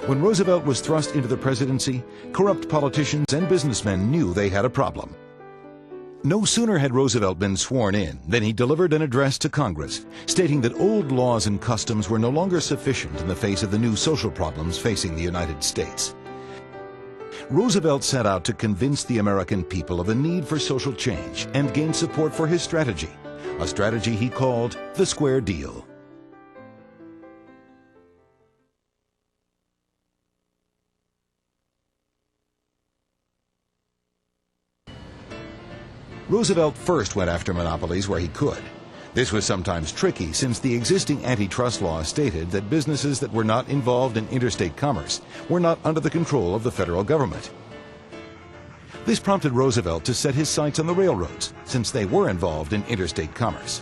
When Roosevelt was thrust into the presidency, corrupt politicians and businessmen knew they had a problem. No sooner had Roosevelt been sworn in than he delivered an address to Congress, stating that old laws and customs were no longer sufficient in the face of the new social problems facing the United States. Roosevelt set out to convince the American people of the need for social change and gain support for his strategy, a strategy he called the Square Deal. Roosevelt first went after monopolies where he could. This was sometimes tricky since the existing antitrust law stated that businesses that were not involved in interstate commerce were not under the control of the federal government. This prompted Roosevelt to set his sights on the railroads, since they were involved in interstate commerce.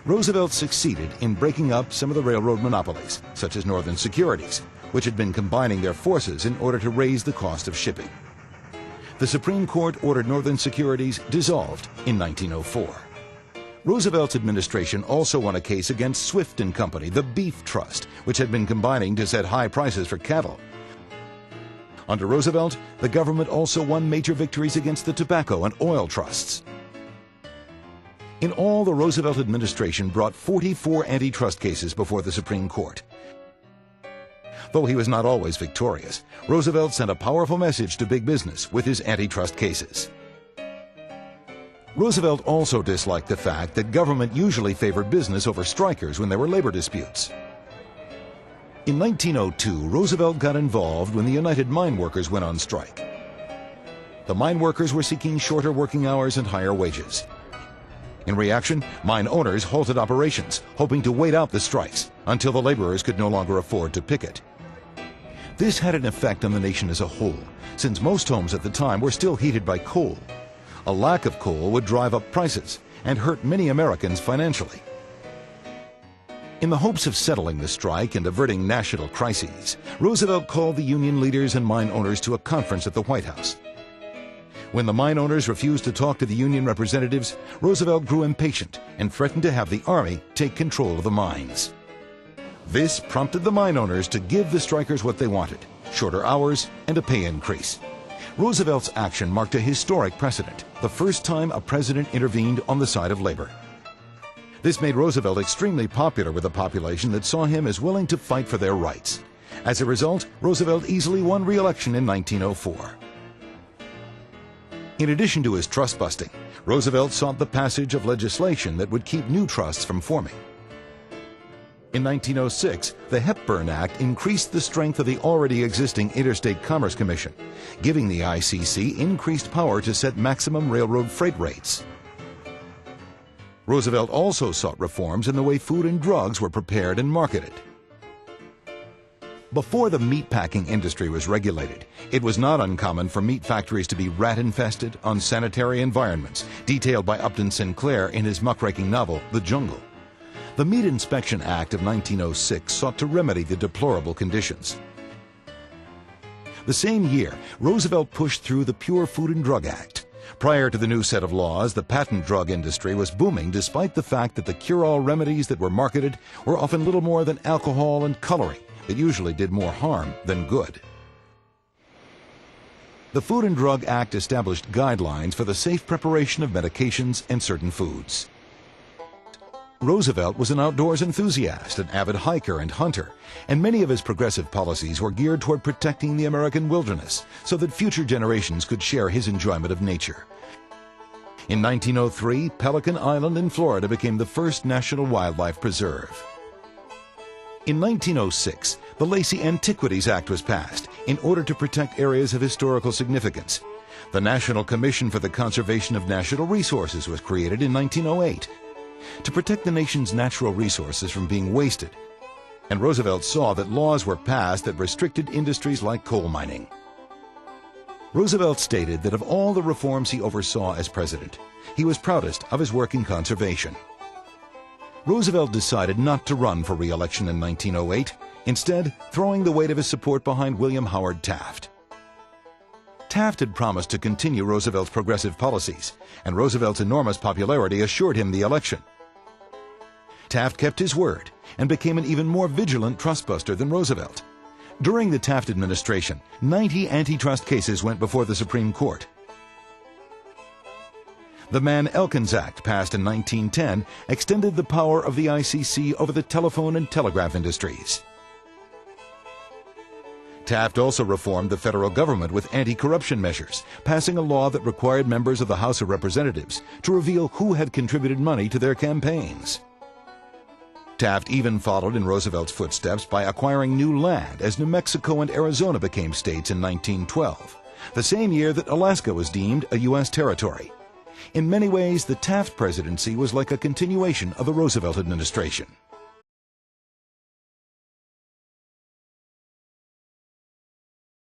Roosevelt succeeded in breaking up some of the railroad monopolies, such as Northern Securities, which had been combining their forces in order to raise the cost of shipping. The Supreme Court ordered Northern Securities dissolved in 1904. Roosevelt's administration also won a case against Swift and Company, the beef trust, which had been combining to set high prices for cattle. Under Roosevelt, the government also won major victories against the tobacco and oil trusts. In all, the Roosevelt administration brought 44 antitrust cases before the Supreme Court. Though he was not always victorious, Roosevelt sent a powerful message to big business with his antitrust cases. Roosevelt also disliked the fact that government usually favored business over strikers when there were labor disputes. In 1902, Roosevelt got involved when the United Mine Workers went on strike. The mine workers were seeking shorter working hours and higher wages. In reaction, mine owners halted operations, hoping to wait out the strikes until the laborers could no longer afford to picket. This had an effect on the nation as a whole, since most homes at the time were still heated by coal. A lack of coal would drive up prices and hurt many Americans financially. In the hopes of settling the strike and averting national crises, Roosevelt called the union leaders and mine owners to a conference at the White House. When the mine owners refused to talk to the union representatives, Roosevelt grew impatient and threatened to have the Army take control of the mines. This prompted the mine owners to give the strikers what they wanted: shorter hours and a pay increase. Roosevelt's action marked a historic precedent, the first time a president intervened on the side of labor. This made Roosevelt extremely popular with a population that saw him as willing to fight for their rights. As a result, Roosevelt easily won re-election in 1904. In addition to his trust busting, Roosevelt sought the passage of legislation that would keep new trusts from forming. In 1906, the Hepburn Act increased the strength of the already existing Interstate Commerce Commission, giving the ICC increased power to set maximum railroad freight rates. Roosevelt also sought reforms in the way food and drugs were prepared and marketed. Before the meatpacking industry was regulated, it was not uncommon for meat factories to be rat-infested, unsanitary environments, detailed by Upton Sinclair in his muckraking novel, The Jungle. The Meat Inspection Act of 1906 sought to remedy the deplorable conditions. The same year, Roosevelt pushed through the Pure Food and Drug Act. Prior to the new set of laws, the patent drug industry was booming despite the fact that the cure-all remedies that were marketed were often little more than alcohol and coloring that usually did more harm than good. The Food and Drug Act established guidelines for the safe preparation of medications and certain foods. Roosevelt was an outdoors enthusiast, an avid hiker and hunter, and many of his progressive policies were geared toward protecting the American wilderness so that future generations could share his enjoyment of nature. In 1903, Pelican Island in Florida became the first national wildlife preserve. In 1906, the Lacey Antiquities Act was passed in order to protect areas of historical significance. The National Commission for the Conservation of Natural Resources was created in 1908 to protect the nation's natural resources from being wasted. And Roosevelt saw that laws were passed that restricted industries like coal mining. Roosevelt stated that of all the reforms he oversaw as president, he was proudest of his work in conservation. Roosevelt decided not to run for re-election in 1908, instead throwing the weight of his support behind William Howard Taft. Taft had promised to continue Roosevelt's progressive policies, and Roosevelt's enormous popularity assured him the election. Taft kept his word and became an even more vigilant trustbuster than Roosevelt. During the Taft administration, 90 antitrust cases went before the Supreme Court. The Mann-Elkins Act, passed in 1910, extended the power of the ICC over the telephone and telegraph industries. Taft also reformed the federal government with anti-corruption measures, passing a law that required members of the House of Representatives to reveal who had contributed money to their campaigns. Taft even followed in Roosevelt's footsteps by acquiring new land as New Mexico and Arizona became states in 1912, the same year that Alaska was deemed a U.S. territory. In many ways, the Taft presidency was like a continuation of the Roosevelt administration.